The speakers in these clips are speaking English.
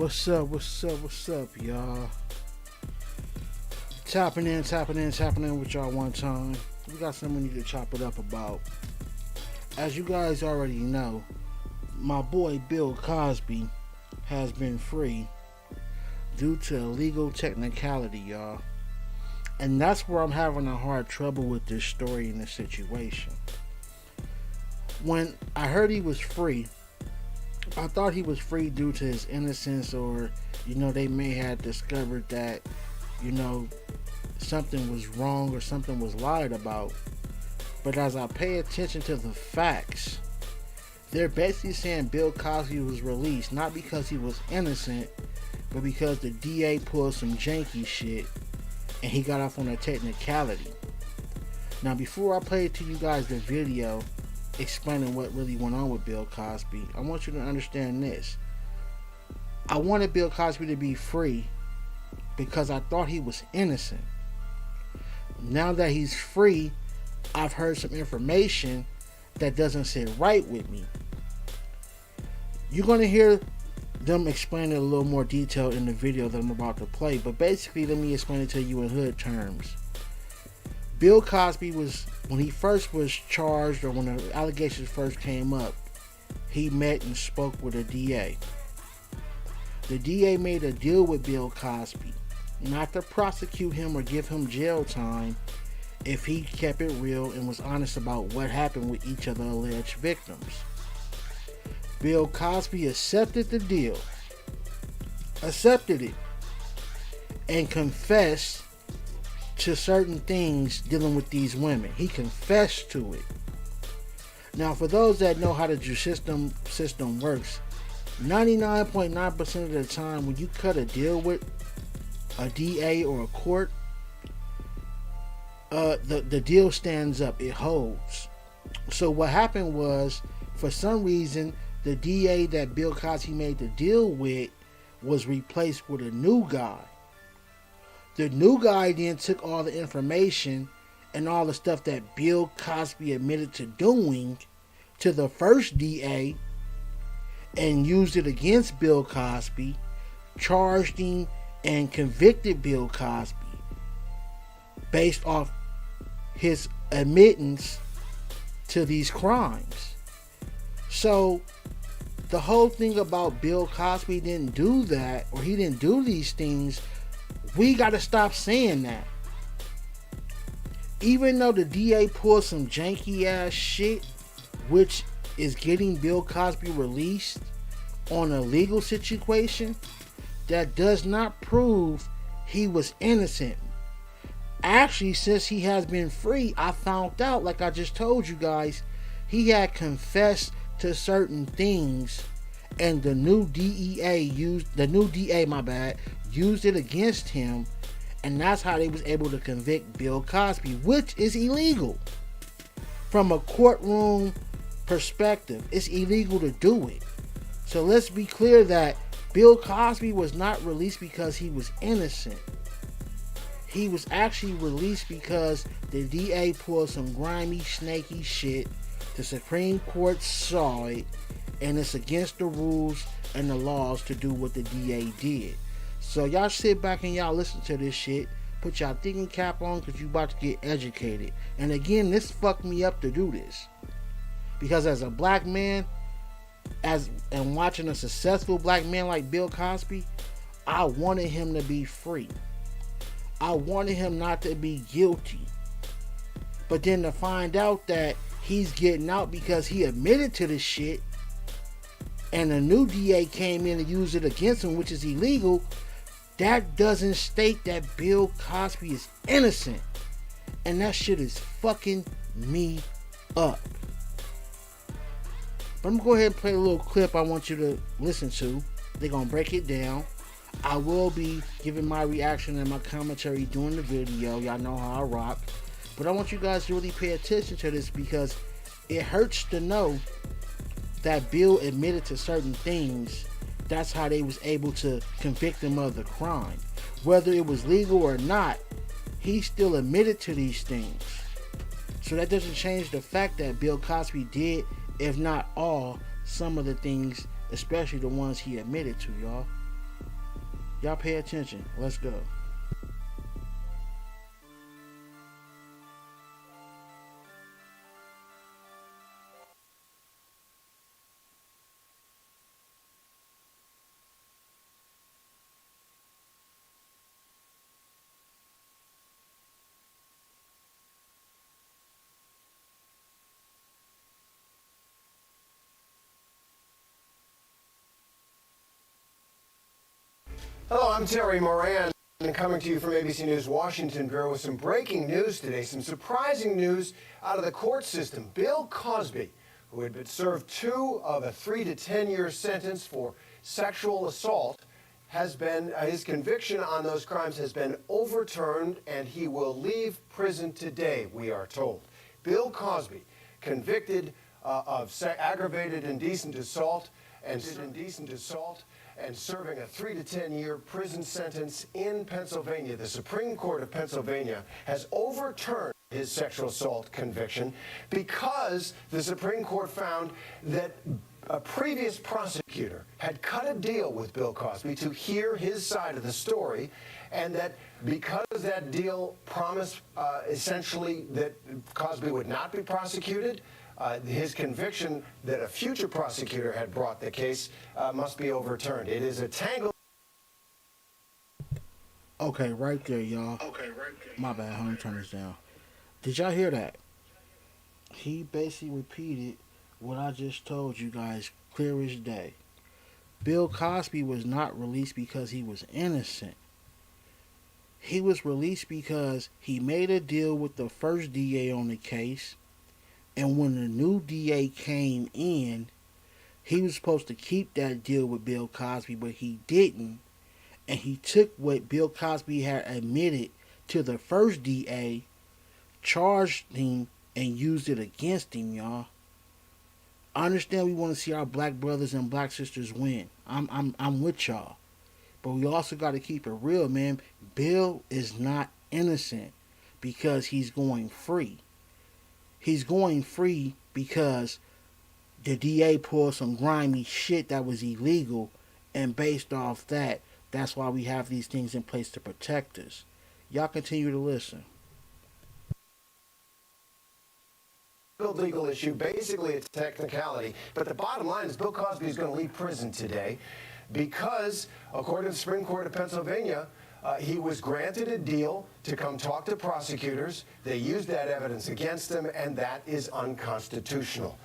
What's up, y'all? Tapping in with y'all one time. We got something we need to chop it up about. As you guys already know, my boy Bill Cosby has been free due to a legal technicality, y'all. And that's where I'm having a hard trouble with this story and this situation. When I heard he was free, I thought he was free due to his innocence, or they may have discovered that something was wrong or something was lied about. But as I pay attention to the facts, they're basically saying Bill Cosby was released not because he was innocent, but because the DA pulled some janky shit and he got off on a technicality. Now, before I play to you guys the video explaining what really went on with Bill Cosby, I want you to understand this. I wanted Bill Cosby to be free because I thought he was innocent. Now that he's free, I've heard some information that doesn't sit right with me. You're going to hear them explain it in a little more detail in the video that I'm about to play, but basically let me explain it to you in hood terms. Bill Cosby was, when he first was charged, or when the allegations first came up, he met and spoke with a DA. The DA made a deal with Bill Cosby not to prosecute him or give him jail time if he kept it real and was honest about what happened with each of the alleged victims. Bill Cosby accepted the deal, and confessed to certain things dealing with these women. He confessed to it. Now, for those that know how the justice system works, 99.9% of the time when you cut a deal with a DA or a court, the deal stands up, it holds. So what happened was, for some reason, the DA that Bill Cosby made the deal with was replaced with a new guy. The new guy then took all the information and all the stuff that Bill Cosby admitted to doing to the first DA and used it against Bill Cosby, charged him and convicted Bill Cosby based off his admittance to these crimes. So the whole thing about Bill Cosby didn't do that, or he didn't do these things, we got to stop saying that. Even though the DA pulled some janky ass shit, which is getting Bill Cosby released on a legal situation, that does not prove he was innocent. Actually, since he has been free, I found out, like I just told you guys, he had confessed to certain things, and the new DA used it against him, and that's how they was able to convict Bill Cosby, which is illegal. From a courtroom perspective, it's illegal to do it. So let's be clear that Bill Cosby was not released because he was innocent. He was actually released because the DA pulled some grimy, snaky shit. The Supreme Court saw it, and it's against the rules and the laws to do what the DA did. So y'all sit back and y'all listen to this shit. Put y'all thinking cap on, because you about to get educated. And again, this fucked me up to do this. Because as a black man, and watching a successful black man like Bill Cosby, I wanted him to be free. I wanted him not to be guilty. But then to find out that he's getting out because he admitted to this shit, and a new DA came in and used it against him, which is illegal, that doesn't state that Bill Cosby is innocent. And that shit is fucking me up. But I'm going to go ahead and play a little clip I want you to listen to. They're going to break it down. I will be giving my reaction and my commentary during the video. Y'all know how I rock. But I want you guys to really pay attention to this, because it hurts to know that Bill admitted to certain things. That's how they was able to convict him of the crime. Whether it was legal or not, he still admitted to these things. So that doesn't change the fact that Bill Cosby did, if not all, some of the things, especially the ones he admitted to, y'all. Y'all pay attention. Let's go. Hello, I'm Terry Moran, and coming to you from ABC News Washington Bureau with some breaking news today, some surprising news out of the court system. Bill Cosby, who had been served 2 of a 3 to 10 year sentence for sexual assault, has been his conviction on those crimes has been overturned, and he will leave prison today, we are told. Bill Cosby, convicted of aggravated indecent assault and serving a 3 to 10 year prison sentence in Pennsylvania. The Supreme Court of Pennsylvania has overturned his sexual assault conviction because the Supreme Court found that a previous prosecutor had cut a deal with Bill Cosby to hear his side of the story, and that because that deal promised essentially that Cosby would not be prosecuted, his conviction that a future prosecutor had brought the case must be overturned. It is a tangle. Okay, right there, y'all. My bad. Hold on, turn this down. Did y'all hear that? He basically repeated what I just told you guys, clear as day. Bill Cosby was not released because he was innocent. He was released because he made a deal with the first DA on the case, and when the new DA came in, he was supposed to keep that deal with Bill Cosby, but he didn't. And he took what Bill Cosby had admitted to the first DA, charged him, and used it against him, y'all. I understand we want to see our black brothers and black sisters win. I'm with y'all. But we also got to keep it real, man. Bill is not innocent because he's going free. He's going free because the DA pulled some grimy shit that was illegal, and based off that, that's why we have these things in place to protect us. Y'all continue to listen. Legal issue. Basically, it's a technicality. But the bottom line is Bill Cosby is going to leave prison today because, according to the Supreme Court of Pennsylvania, he was granted a deal to come talk to prosecutors. They used that evidence against him, and that is unconstitutional.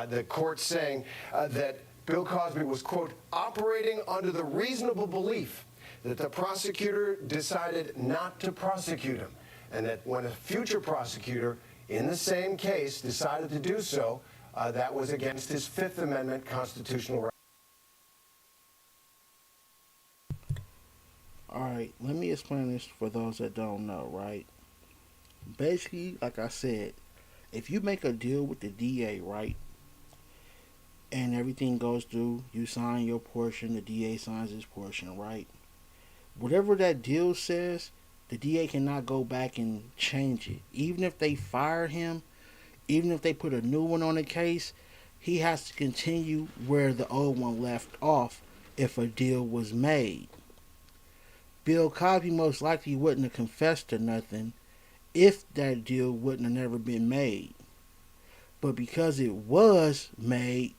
The court saying that Bill Cosby was, quote, operating under the reasonable belief that the prosecutor decided not to prosecute him, and that when a future prosecutor in the same case decided to do so, that was against his Fifth Amendment constitutional right. Alright, let me explain this for those that don't know, right? Basically, like I said, if you make a deal with the DA, right, and everything goes through, you sign your portion, the DA signs his portion, right? Whatever that deal says, the DA cannot go back and change it. Even if they fire him, even if they put a new one on the case, he has to continue where the old one left off if a deal was made. Bill Cosby most likely wouldn't have confessed to nothing if that deal wouldn't have never been made. But because it was made,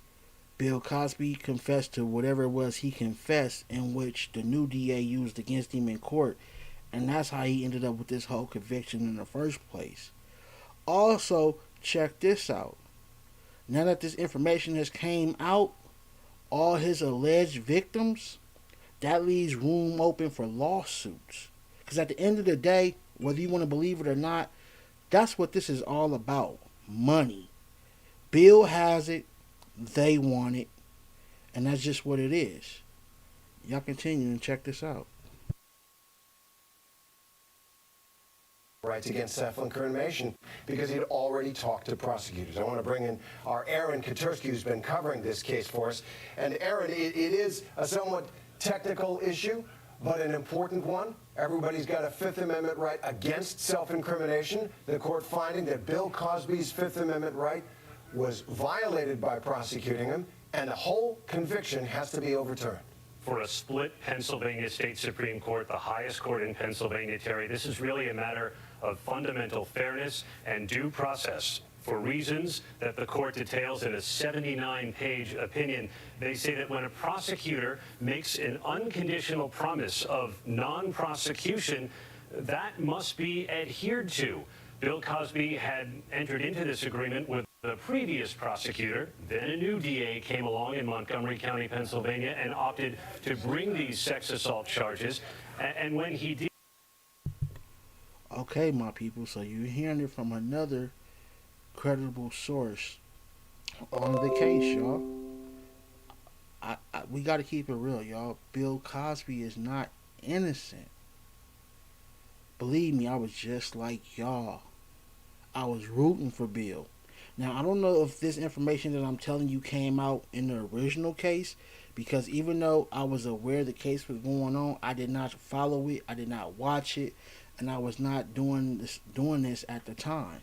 Bill Cosby confessed to whatever it was he confessed, in which the new DA used against him in court. And that's how he ended up with this whole conviction in the first place. Also, check this out. Now that this information has came out, all his alleged victims, that leaves room open for lawsuits. Because at the end of the day, whether you want to believe it or not, that's what this is all about. Money. Bill has it, they want it, and that's just what it is. Y'all continue and check this out. Rights against self-incrimination because he'd already talked to prosecutors. I want to bring in our Aaron Katersky, who's been covering this case for us. And Aaron, it is a somewhat technical issue, but an important one. Everybody's got a Fifth Amendment right against self-incrimination. The court finding that Bill Cosby's Fifth Amendment right was violated by prosecuting him, and the whole conviction has to be overturned. for a split Pennsylvania State Supreme Court, the highest court in Pennsylvania, Terry. This is really a matter of fundamental fairness and due process. For reasons that the court details in a 79-page opinion, they say that when a prosecutor makes an unconditional promise of non-prosecution, that must be adhered to. Bill Cosby had entered into this agreement with the previous prosecutor. Then a new DA came along in Montgomery County, Pennsylvania, and opted to bring these sex assault charges. And when he did... Okay, my people, so you're hearing it from another credible source on the case, y'all. We got to keep it real, y'all. Bill Cosby is not innocent. Believe me, I was just like y'all. I was rooting for Bill. Now, I don't know if this information that I'm telling you came out in the original case, because even though I was aware the case was going on, I did not follow it, I did not watch it, and I was not doing this at the time.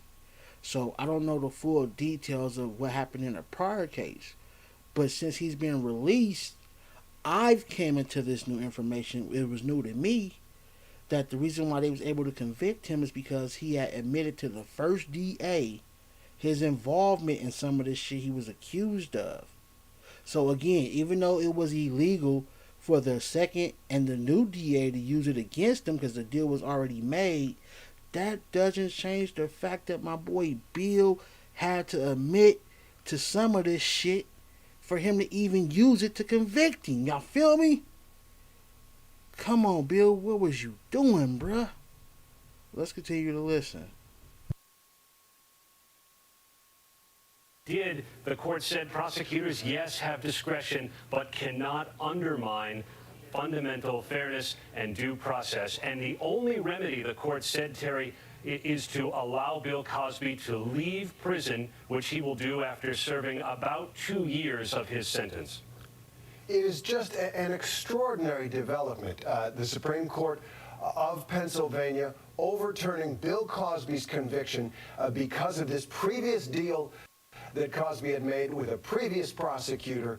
So I don't know the full details of what happened in a prior case. But since he's been released, I've came into this new information. It was new to me that the reason why they was able to convict him is because he had admitted to the first DA his involvement in some of this shit he was accused of. So again, even though it was illegal for the second and the new DA to use it against him because the deal was already made, that doesn't change the fact that my boy Bill had to admit to some of this shit for him to even use it to convict him. Y'all feel me? Come on, Bill. What was you doing, bruh? Let's continue to listen. The court said prosecutors, yes, have discretion, but cannot undermine fundamental fairness and due process. And the only remedy, the court said, Terry, is to allow Bill Cosby to leave prison, which he will do after serving about 2 years of his sentence. It is just an extraordinary development. The Supreme Court of Pennsylvania overturning Bill Cosby's conviction because of this previous deal that Cosby had made with a previous prosecutor.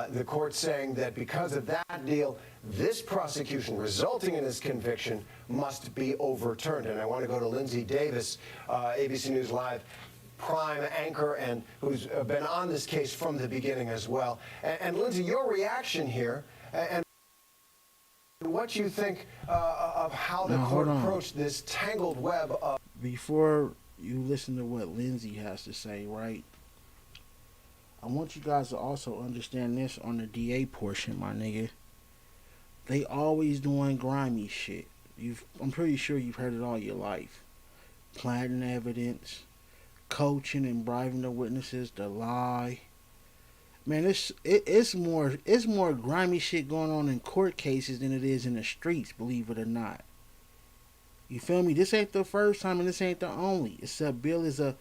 The court saying that because of that deal, this prosecution resulting in his conviction must be overturned. And I want to go to Lindsay Davis, ABC News Live prime anchor, and who's been on this case from the beginning as well. And Lindsay, your reaction here, and what you think of how the court approached this tangled web of... Before you listen to what Lindsay has to say, right? I want you guys to also understand this on the DA portion, my nigga. They always doing grimy shit. I'm pretty sure you've heard it all your life. Planting evidence, coaching and bribing the witnesses to lie. Man, it's more grimy shit going on in court cases than it is in the streets, believe it or not. You feel me? This ain't the first time and this ain't the only. Except Bill is a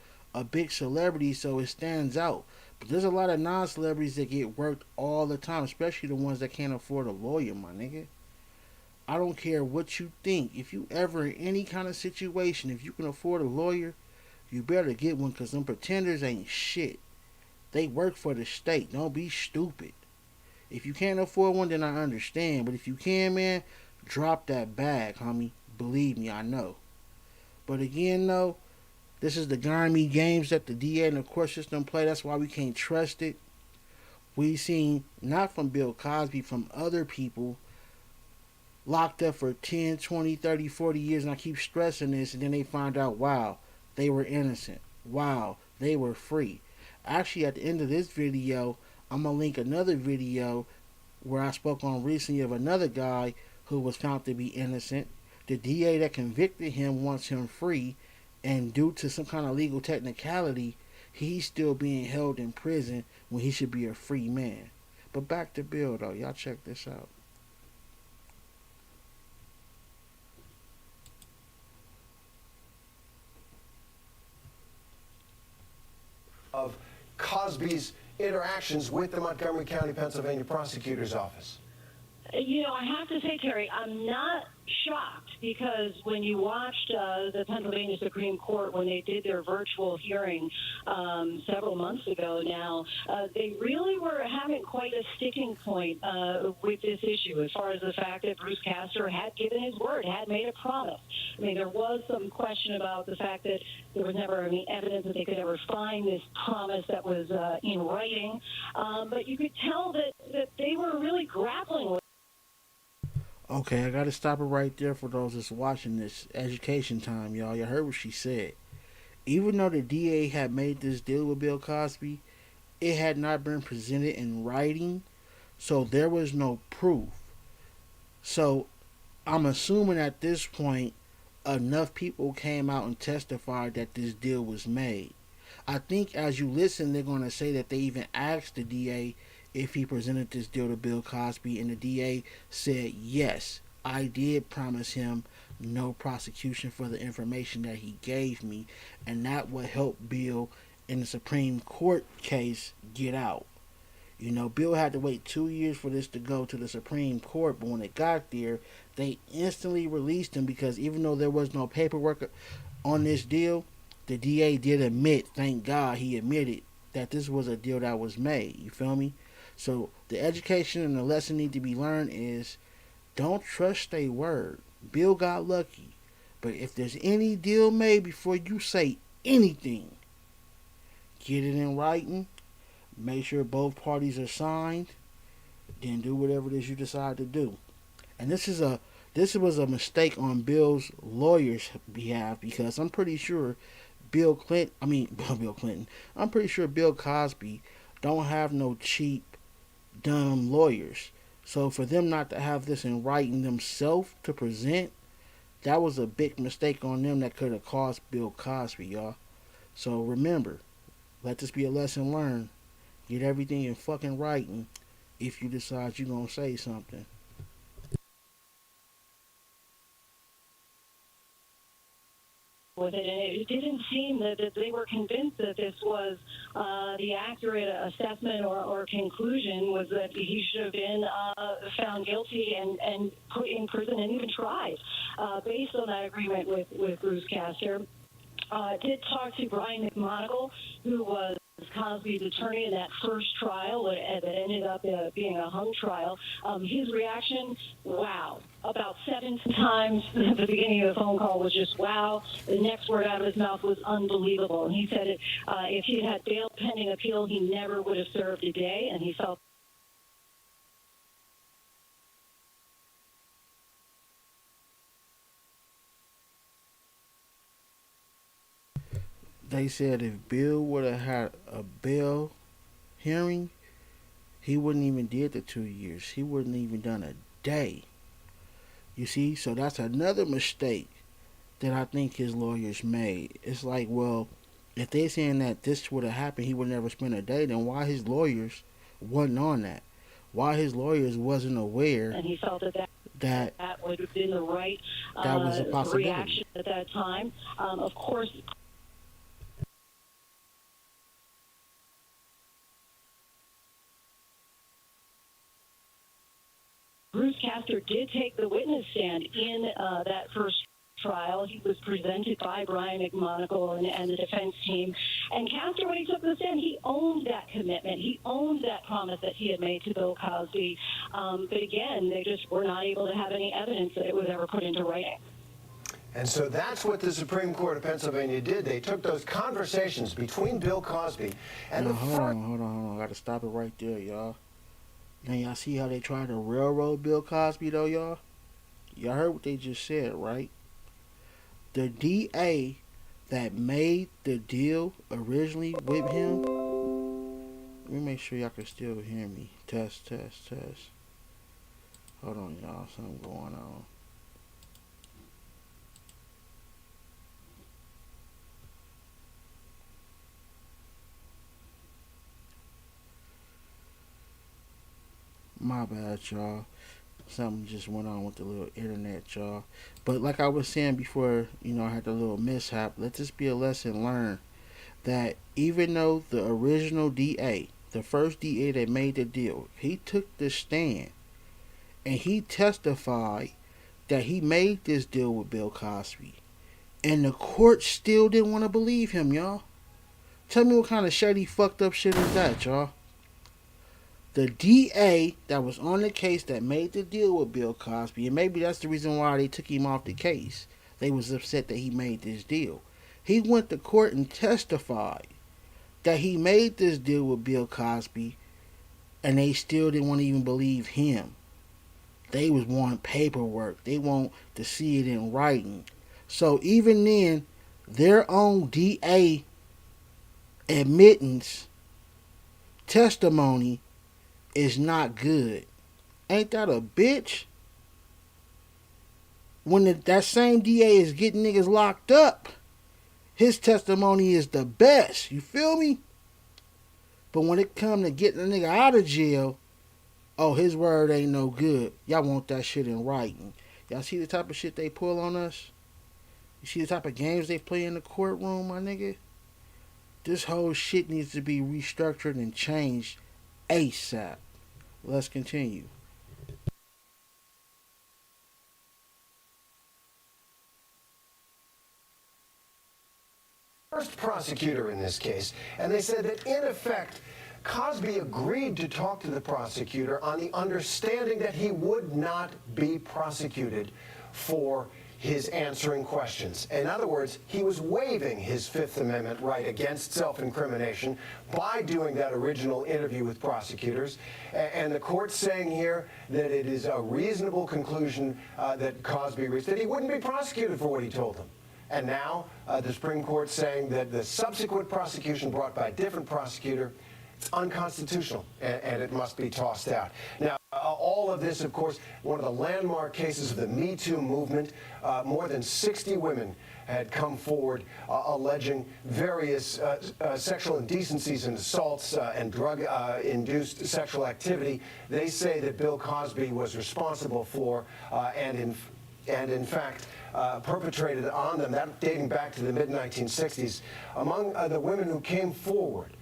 big celebrity, so it stands out. But there's a lot of non-celebrities that get worked all the time, especially the ones that can't afford a lawyer, my nigga. I don't care what you think. If you ever in any kind of situation, if you can afford a lawyer, you better get one, because them pretenders ain't shit. They work for the state. Don't be stupid. If you can't afford one, then I understand. But if you can, man, drop that bag, homie. Believe me, I know. But again, though, this is the grimy games that the DA and the court system play. That's why we can't trust it. We seen, not from Bill Cosby, from other people locked up for 10, 20, 30, 40 years, and I keep stressing this, and then they find out, wow, they were innocent. Wow, they were free. Actually, at the end of this video, I'm going to link another video where I spoke on recently of another guy who was found to be innocent. The DA that convicted him wants him free, and due to some kind of legal technicality, he's still being held in prison when he should be a free man. But back to Bill, though. Y'all check this out. Of Cosby's interactions with the Montgomery County, Pennsylvania prosecutor's office. I have to say, Terry, I'm not shocked because when you watched the Pennsylvania Supreme Court when they did their virtual hearing several months ago now, they really were having quite a sticking point with this issue as far as the fact that Bruce Castor had given his word, had made a promise. I mean, there was some question about the fact that there was never any evidence that they could ever find this promise that was in writing, but you could tell that they were really grappling with. Okay, I gotta stop it right there for those that's watching this. Education time, y'all. You heard what she said. Even though the DA had made this deal with Bill Cosby, it had not been presented in writing, so there was no proof. So I'm assuming at this point, enough people came out and testified that this deal was made. I think as you listen, they're going to say that they even asked the DA if he presented this deal to Bill Cosby, and the DA said, yes, I did promise him no prosecution for the information that he gave me, and that would help Bill in the Supreme Court case get out. Bill had to wait 2 years for this to go to the Supreme Court, but when it got there, they instantly released him because even though there was no paperwork on this deal, the DA did admit, thank God he admitted that this was a deal that was made. You feel me? So the education and the lesson need to be learned is don't trust their word. Bill got lucky. But if there's any deal made before you say anything, get it in writing. Make sure both parties are signed. Then do whatever it is you decide to do. And this was a mistake on Bill's lawyer's behalf because I'm pretty sure Bill Clinton. I'm pretty sure Bill Cosby don't have no cheap, dumb lawyers. So for them not to have this in writing themselves to present, that was a big mistake on them that could have cost Bill Cosby, y'all. So remember, let this be a lesson learned. Get everything in fucking writing if you decide you're gonna say something. With it, and it didn't seem that they were convinced that this was the accurate assessment or conclusion was that he should have been found guilty and put in prison and even tried based on that agreement with Bruce Castor. Did talk to Brian McMonagle, who was Cosby's attorney in that first trial that ended up being a hung trial. His reaction, wow. About 7 times at the beginning of the phone call was just wow. The next word out of his mouth was unbelievable. And he said if he had bail pending appeal, he never would have served a day, and he felt They said if Bill would have had a bail hearing, he wouldn't even did the 2 years. He wouldn't even done a day. You see, so that's another mistake that I think his lawyers made. It's like, well, if they saying that this would have happened, he would never spend a day, then why his lawyers wasn't on that? Why his lawyers wasn't aware and he felt that that would have been the right that was a possibility. reaction at that time. Of course, Bruce Castor did take the witness stand in that first trial. He was presented by Brian McMonagle and the defense team. And Castor, when he took the stand, he owned that commitment. He owned that promise that he had made to Bill Cosby. But again, they just were not able to have any evidence that it was ever put into writing. And so that's what the Supreme Court of Pennsylvania did. They took those conversations between Bill Cosby and now, hold on. I gotta stop it right there, y'all. Now y'all see how they tried to railroad Bill Cosby though, y'all? Y'all heard what they just said, right? The DA that made the deal originally with him. Let me make sure y'all can still hear me. Test. Hold on, y'all. Something going on. My bad, y'all. Something just went on with the little internet, y'all. But like I was saying before, I had the little mishap. Let this be a lesson learned that even though the original DA, the first DA that made the deal, he took the stand and he testified that he made this deal with Bill Cosby. And the court still didn't want to believe him, y'all. Tell me what kind of shady, fucked up shit is that, y'all? The DA that was on the case that made the deal with Bill Cosby, and maybe that's the reason why they took him off the case. They was upset that he made this deal. He went to court and testified that he made this deal with Bill Cosby, and they still didn't want to even believe him. They was wanting paperwork. They want to see it in writing. So even then, their own DA admittance testimony is not good. Ain't that a bitch? When that same DA is getting niggas locked up, his testimony is the best. You feel me? But when it come to getting a nigga out of jail, oh, his word ain't no good. Y'all want that shit in writing. Y'all see the type of shit they pull on us? You see the type of games they play in the courtroom, my nigga? This whole shit needs to be restructured and changed ASAP. Let's continue. First prosecutor in this case, and they said that in effect, Cosby agreed to talk to the prosecutor on the understanding that he would not be prosecuted for his answering questions. In other words, he was waiving his Fifth Amendment right against self-incrimination by doing that original interview with prosecutors. And the court's saying here that it is a reasonable conclusion that Cosby reached, that he wouldn't be prosecuted for what he told them. And now the Supreme Court saying that the subsequent prosecution brought by a different prosecutor, it's unconstitutional, and it must be tossed out. Now, all of this, of course, one of the landmark cases of the Me Too movement. More than 60 women had come forward alleging various sexual indecencies and assaults and drug-induced sexual activity. They say that Bill Cosby was responsible for and in fact perpetrated on them, that dating back to the mid-1960s. Among the women who came forward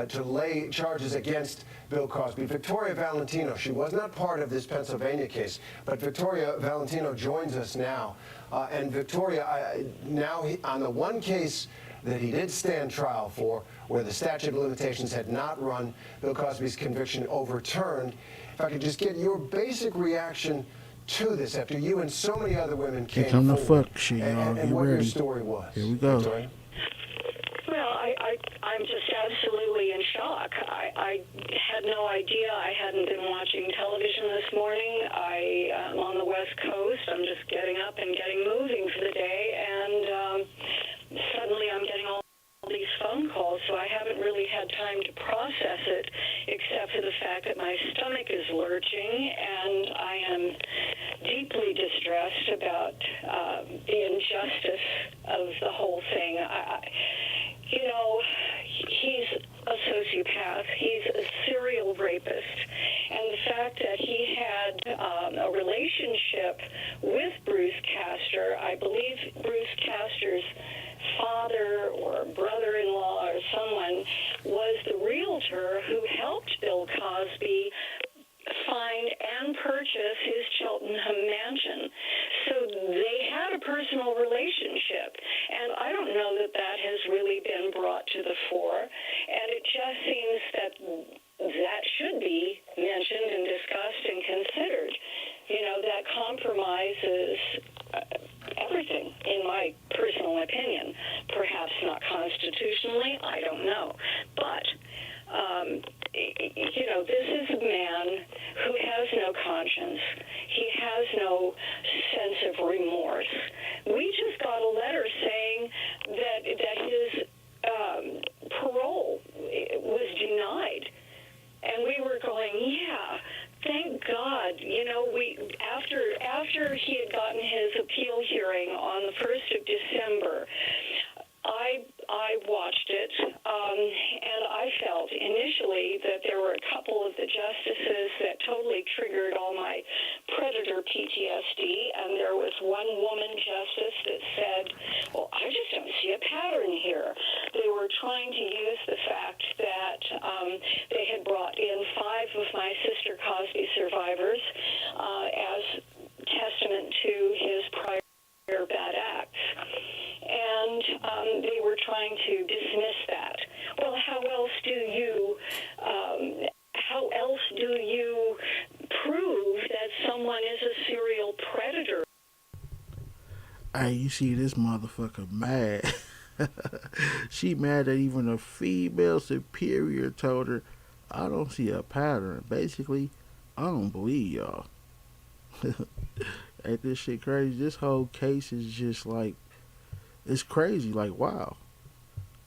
to lay charges against Bill Cosby, Victoria Valentino. She was not part of this Pennsylvania case, but Victoria Valentino joins us now. And Victoria, now on the one case that he did stand trial for, where the statute of limitations had not run, Bill Cosby's conviction overturned. If I could just get your basic reaction to this after you and so many other women came Come forward, the fuck shit, y'all. and Get what ready. your story was. Here we go. Victoria? Well, I'm just absolutely in shock. I had no idea. I hadn't been watching television this morning. I'm on the West Coast. I'm just getting up and getting moving for the day, and suddenly I'm getting all these phone calls, so I haven't really had time to process it, except for the fact that my stomach is lurching, and I am deeply distressed about the injustice of the whole thing. You know, he's a sociopath. He's a serial rapist. And the fact that he had a relationship with Bruce Castor, I believe Bruce Castor's father or brother-in-law or someone was the realtor who helped Bill Cosby find and purchase his Cheltenham mansion. So they had a personal relationship, and I don't know that that has really been brought to the fore, and it just seems that that should be mentioned and discussed and considered. You know, that compromises everything, in my personal opinion. Perhaps not constitutionally, I don't know. But you know, this is a man who has no conscience. He has no sense of remorse. We just got a letter saying that his parole was denied. And we were going, yeah, thank God. You know, after he had gotten his appeal hearing on the 1st of December, I watched it, and I felt initially that there were a couple of the justices that totally triggered all my predator PTSD, and there was one woman justice that said, well, I just don't see a pattern here. They were trying to use the fact that they had brought in 5 of my sister Cosby survivors, trying to dismiss that. Well, how else do you prove that someone is a serial predator? Hey, you see this motherfucker mad. She mad that even a female superior told her, I don't see a pattern. Basically, I don't believe y'all. Ain't this shit crazy? This whole case is just like, it's crazy. Like, wow.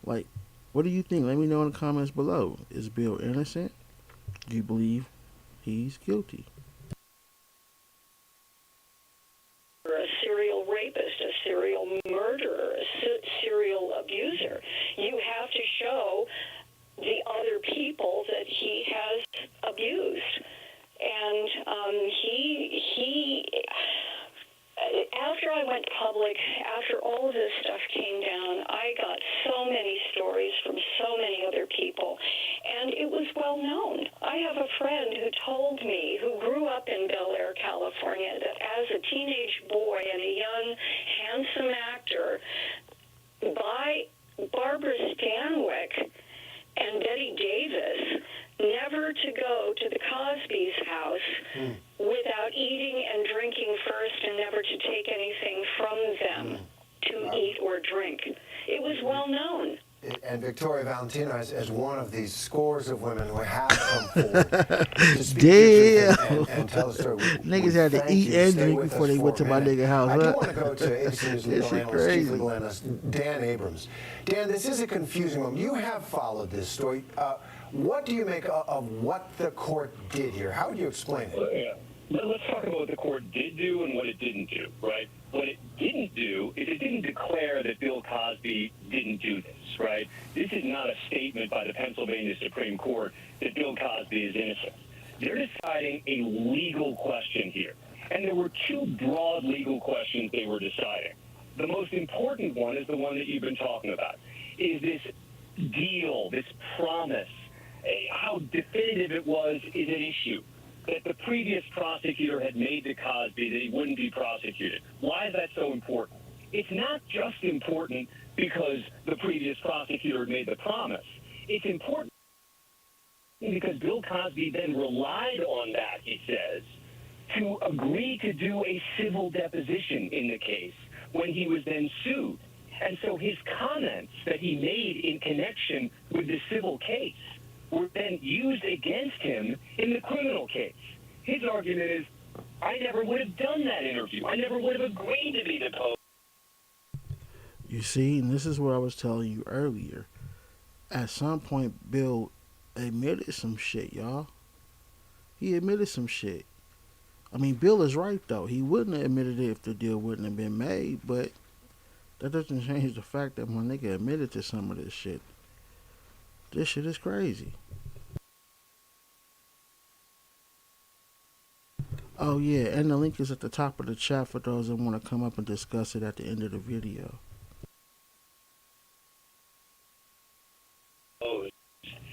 Like, what do you think? Let me know in the comments below. Is Bill innocent? Do you believe he's guilty? A serial rapist, a serial murderer, a serial abuser. You have to show the other people that he has abused. And after I went public, after all of this stuff came down, I got so many stories from so many other people, and it was well known. I have a friend who told me, who grew up in Bel Air, California, that as a teenage boy and a young, handsome actor, by Barbara Stanwyck and Betty Davis, never to go to the Cosby's house without eating and drinking first, and never to take anything from them to eat or drink. It was well known. And Victoria Valentino, as one of these scores of women who have come forward to speak and tell the story. Niggas had to eat and drink before they went to my nigga house. I do want to go to ABC News legal analyst, chief legal analyst, Dan Abrams. Dan, this is a confusing one. You have followed this story. What do you make of what the court did here? How would you explain it? Well, yeah. Let's talk about what the court did do and what it didn't do, right? What it didn't do is it didn't declare that Bill Cosby didn't do this, right? This is not a statement by the Pennsylvania Supreme Court that Bill Cosby is innocent. They're deciding a legal question here. And there were two broad legal questions they were deciding. The most important one is the one that you've been talking about. Is this deal, this promise, how definitive it was is an issue. That the previous prosecutor had made to Cosby that he wouldn't be prosecuted. Why is that so important? It's not just important because the previous prosecutor made the promise. It's important because Bill Cosby then relied on that, he says, to agree to do a civil deposition in the case when he was then sued. And so his comments that he made in connection with the civil case were then used against him in the criminal case. His argument is, I never would have done that interview. I never would have agreed to be deposed. You see, and this is what I was telling you earlier. At some point, Bill admitted some shit, y'all. He admitted some shit. I mean, Bill is right, though. He wouldn't have admitted it if the deal wouldn't have been made, but that doesn't change the fact that my nigga admitted to some of this shit. This shit is crazy. Oh yeah, and the link is at the top of the chat for those that want to come up and discuss it at the end of the video.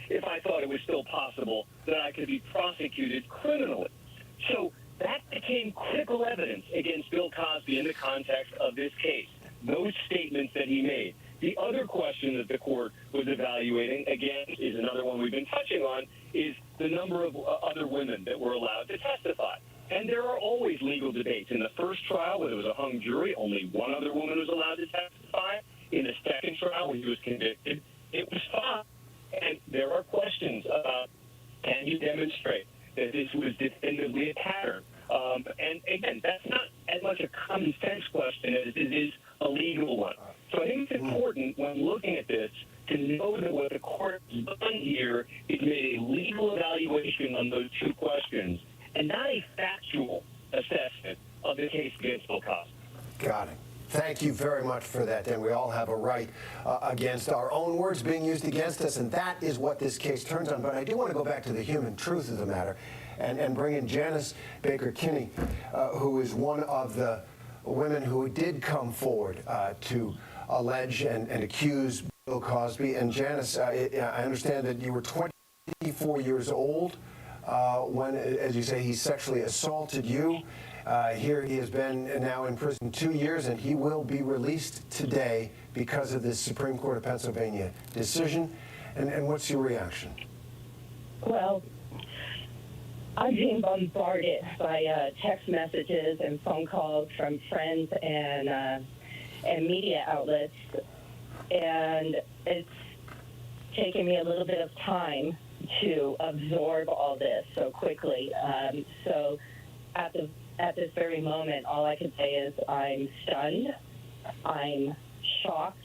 If I thought it was still possible that I could be prosecuted criminally. So that became critical evidence against Bill Cosby in the context of this case. Those statements that he made. The other question that the court was evaluating, again, is another one we've been touching on, is the number of other women that were allowed to testify. And there are always legal debates. In the first trial, where there was a hung jury, only one other woman was allowed to testify. In the second trial, when he was convicted, it was 5. And there are questions about, can you demonstrate that this was definitively a pattern? And again, that's not as much a common sense question as it is a legal one. So I think it's important when looking at this to know that what the court has done here is made a legal evaluation on those two questions and not a factual assessment of the case against Bill Cosby. Got it. Thank you very much for that. And we all have a right against our own words being used against us, and that is what this case turns on. But I do want to go back to the human truth of the matter and bring in Janice Baker Kinney, who is one of the women who did come forward to allege and accuse Bill Cosby. And Janice, I understand that you were 24 years old when, as you say, he sexually assaulted you. Here he has been now in prison 2 years, and he will be released today because of this Supreme Court of Pennsylvania decision, and what's your reaction? Well, I'm being bombarded by text messages and phone calls from friends and media outlets, and it's taken me a little bit of time to absorb all this so quickly. So at this very moment, all I can say is I'm stunned, I'm shocked,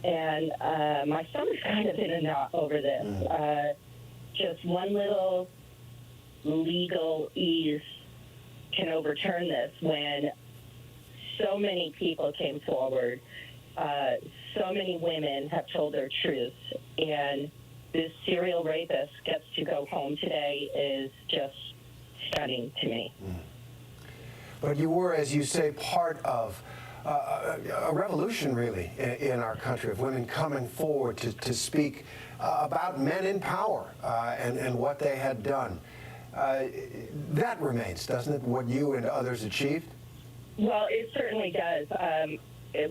and my stomach's kind of in a knot over this. Just one little legal ease can overturn this when so many people came forward, so many women have told their truths, and this serial rapist gets to go home today is just stunning to me. But you were, as you say, part of a revolution, really, in our country, of women coming forward to speak about men in power and what they had done. That remains, doesn't it, what you and others achieved? Well, it certainly does.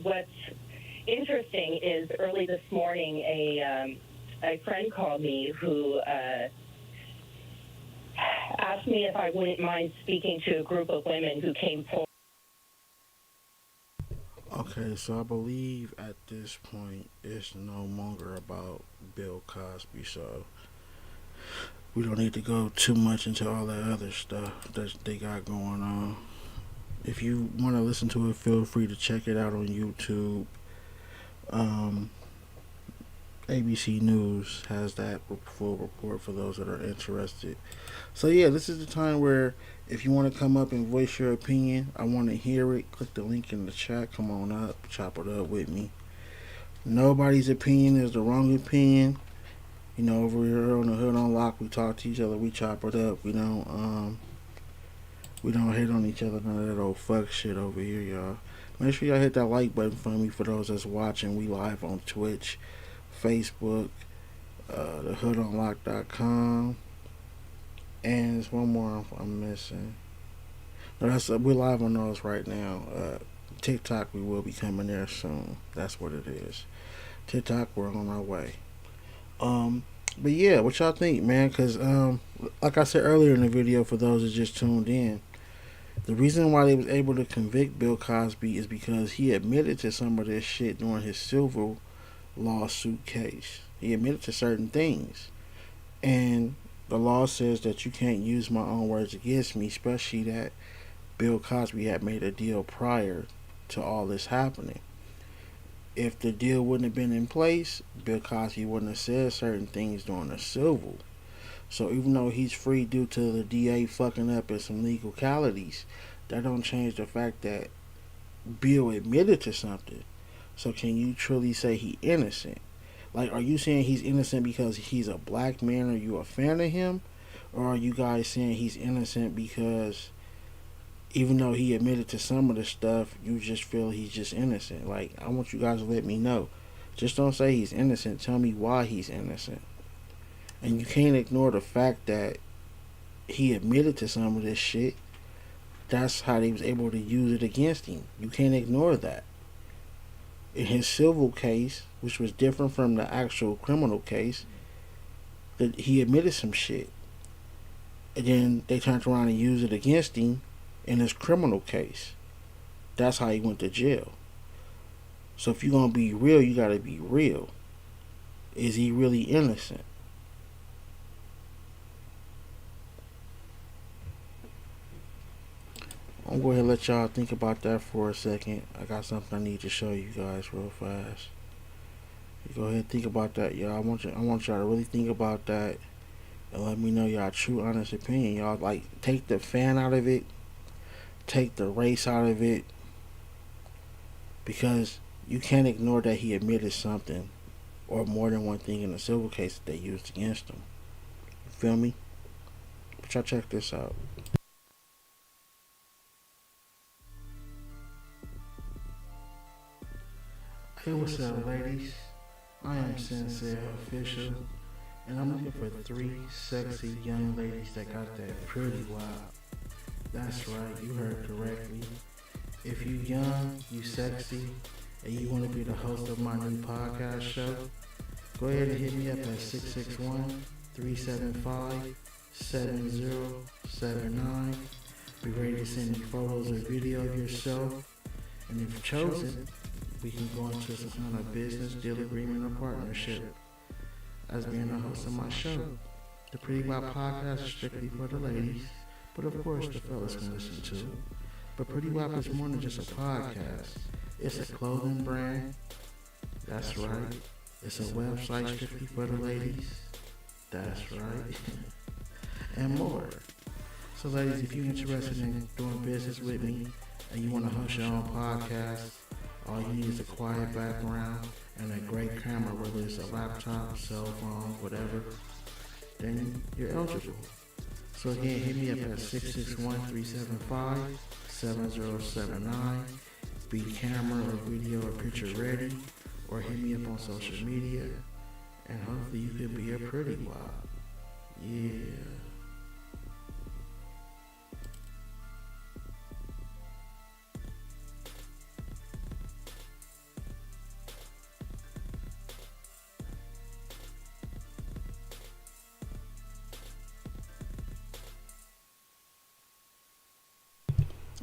What's interesting is early this morning, a friend called me who asked me if I wouldn't mind speaking to a group of women who came forward. Okay, so I believe at this point it's no longer about Bill Cosby, so we don't need to go too much into all that other stuff that they got going on. If you want to listen to it, feel free to check it out on YouTube. ABC News has that full report for those that are interested. So yeah, this is the time where if you want to come up and voice your opinion, I want to hear it. Click the link in the chat. Come on up, chop it up with me. Nobody's opinion is the wrong opinion. You know, over here on the Hood on Lock, we talk to each other, we chop it up. We don't hate on each other, none of that old fuck shit over here, y'all. Make sure y'all hit that like button for me for those that's watching. We live on Twitch, Facebook, thehoodonlock.com, and there's one more I'm missing. No, we're live on those right now. TikTok, we will be coming there soon. That's what it is. TikTok, we're on our way. But yeah, what y'all think, man? Because like I said earlier in the video, for those that just tuned in, the reason why they was able to convict Bill Cosby is because he admitted to some of this shit during his civil lawsuit case. He admitted to certain things, and the law says that you can't use my own words against me, especially that Bill Cosby had made a deal prior to all this happening. If the deal wouldn't have been in place, Bill Cosby wouldn't have said certain things during the civil. So even though he's free due to the DA fucking up in some legalities, that don't change the fact that Bill admitted to something. So can you truly say he innocent? Like, are you saying he's innocent because he's a black man? Are you a fan of him? Or are you guys saying he's innocent because even though he admitted to some of the stuff, you just feel he's just innocent? Like, I want you guys to let me know. Just don't say he's innocent. Tell me why he's innocent. And you can't ignore the fact that he admitted to some of this shit. That's how they was able to use it against him. You can't ignore that. In his civil case, which was different from the actual criminal case, that he admitted some shit. And then they turned around and used it against him in his criminal case. That's how he went to jail. So if you're going to be real, you got to be real. Is he really innocent? I'm going to go ahead and let y'all think about that for a second. I got something I need to show you guys real fast. You go ahead and think about that, y'all. I want y'all to really think about that and let me know y'all true, honest opinion. Y'all, like, take the fan out of it. Take the race out of it. Because you can't ignore that he admitted something or more than one thing in the civil case that they used against him. You feel me? But y'all check this out. Hey, what's up, ladies? I am Sensei Official, and I'm looking for 3 sexy young ladies that got that pretty wild. That's right, you heard correctly. If you young, you sexy, and you want to be the host of my new podcast show, go ahead and hit me up at 661-375-7079. Be ready to send me photos or video of yourself, and if chosen, we can go into some kind of business deal agreement or partnership as being the host of my show. The Pretty Wild Podcast is strictly for the ladies, but of course the fellas can listen too. But Pretty Wild is more than just a podcast. It's a clothing brand. That's right. It's a website strictly for the ladies. That's right. And more. So ladies, if you're interested in doing business with me and you want to host your own podcast, all you need is a quiet background and a great camera, whether it's a laptop, cell phone, whatever, then you're eligible. So again, hit me up at 661-375-7079. Be camera or video or picture ready, or hit me up on social media, and hopefully you could be a pretty wild. Yeah.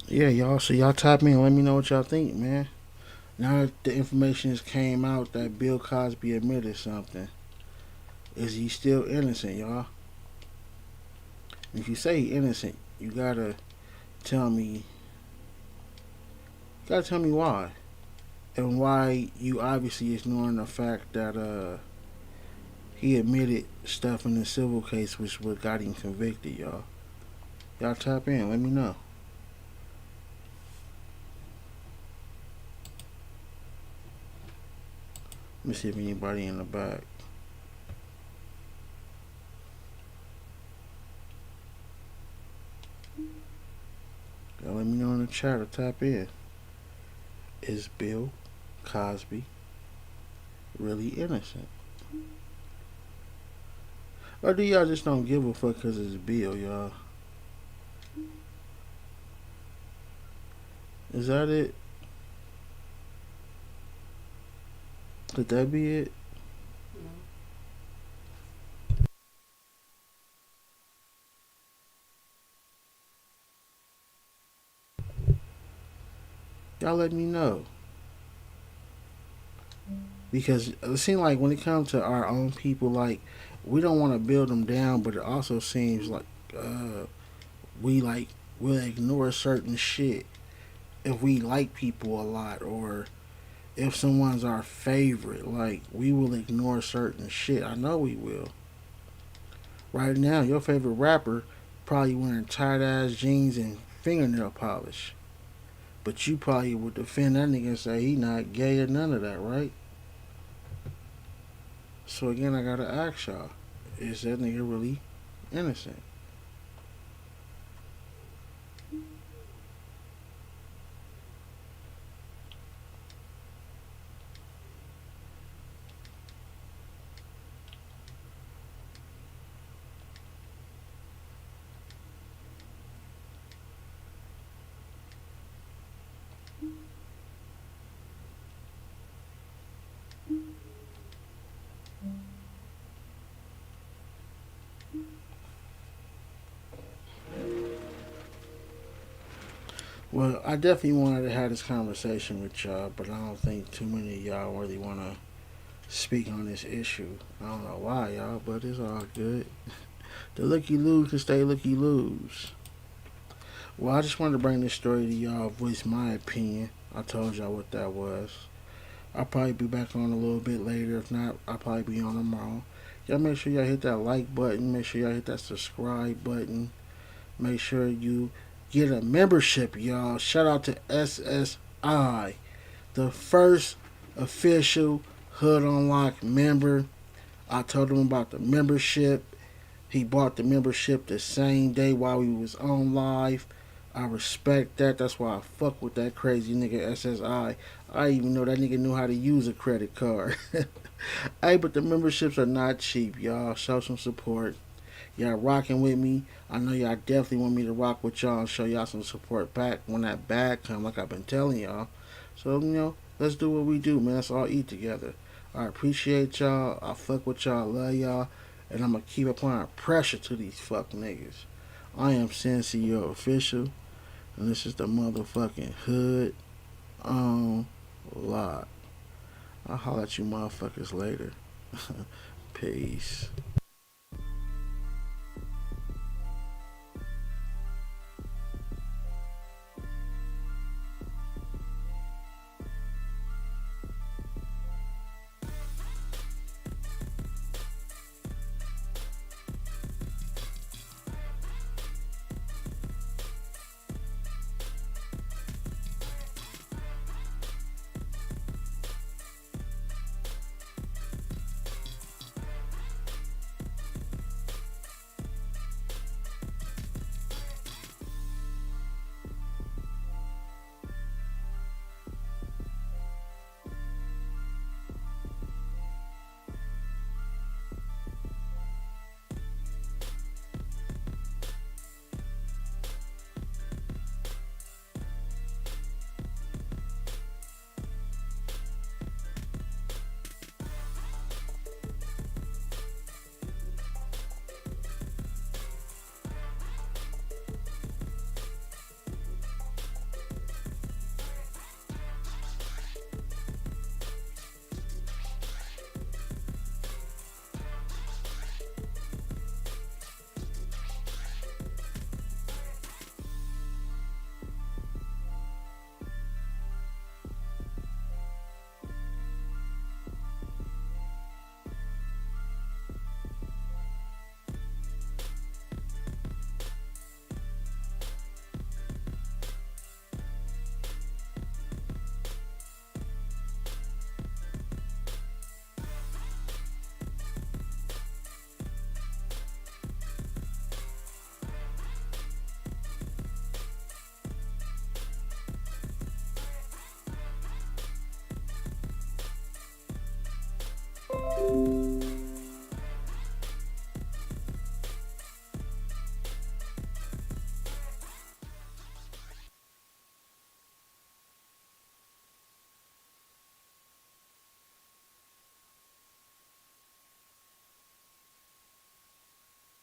Yeah, y'all. So y'all type me and let me know what y'all think, man. Now that the information has came out that Bill Cosby admitted something, is he still innocent, y'all? If you say he innocent, you gotta tell me. You gotta tell me why, and why you obviously ignoring the fact that he admitted stuff in the civil case, which what got him convicted, y'all. Y'all type in. Let me know. Let me see if anybody in the back. Y'all let me know in the chat or tap in. Is Bill Cosby really innocent? Or do y'all just don't give a fuck because it's Bill, y'all? Is that it? Could that be it? Y'all let me know. Because it seems like when it comes to our own people, like, we don't want to build them down, but it also seems like we'll ignore certain shit if we like people a lot, or if someone's our favorite. Like, we will ignore certain shit. I know we will. Right now, your favorite rapper probably wearing tight ass jeans and fingernail polish, but you probably would defend that nigga and say he not gay or none of that, right? So again, I gotta ask y'all, is that nigga really innocent? Well, I definitely wanted to have this conversation with y'all, but I don't think too many of y'all really want to speak on this issue. I don't know why, y'all, but it's all good. The looky loos can stay looky loos. Well, I just wanted to bring this story to y'all, voice my opinion. I told y'all what that was. I'll probably be back on a little bit later. If not, I'll probably be on tomorrow. Y'all make sure y'all hit that like button. Make sure y'all hit that subscribe button. Make sure you get a membership, y'all. Shout out to SSI, the first official Hood Unlocked member. I told him about the membership. He bought the membership the same day while we was on live. I respect that. That's why I fuck with that crazy nigga SSI. I even know that nigga knew how to use a credit card. Hey, but the memberships are not cheap, y'all. Show some support. Y'all rocking with me. I know y'all definitely want me to rock with y'all and show y'all some support back when that bag come, like I've been telling y'all. So, Let's do what we do, man. Let's all eat together. I appreciate y'all. I fuck with y'all. Love y'all. And I'm going to keep applying pressure to these fuck niggas. I am CEO Official. And this is the motherfucking hood on lock. I'll holler at you motherfuckers later. Peace.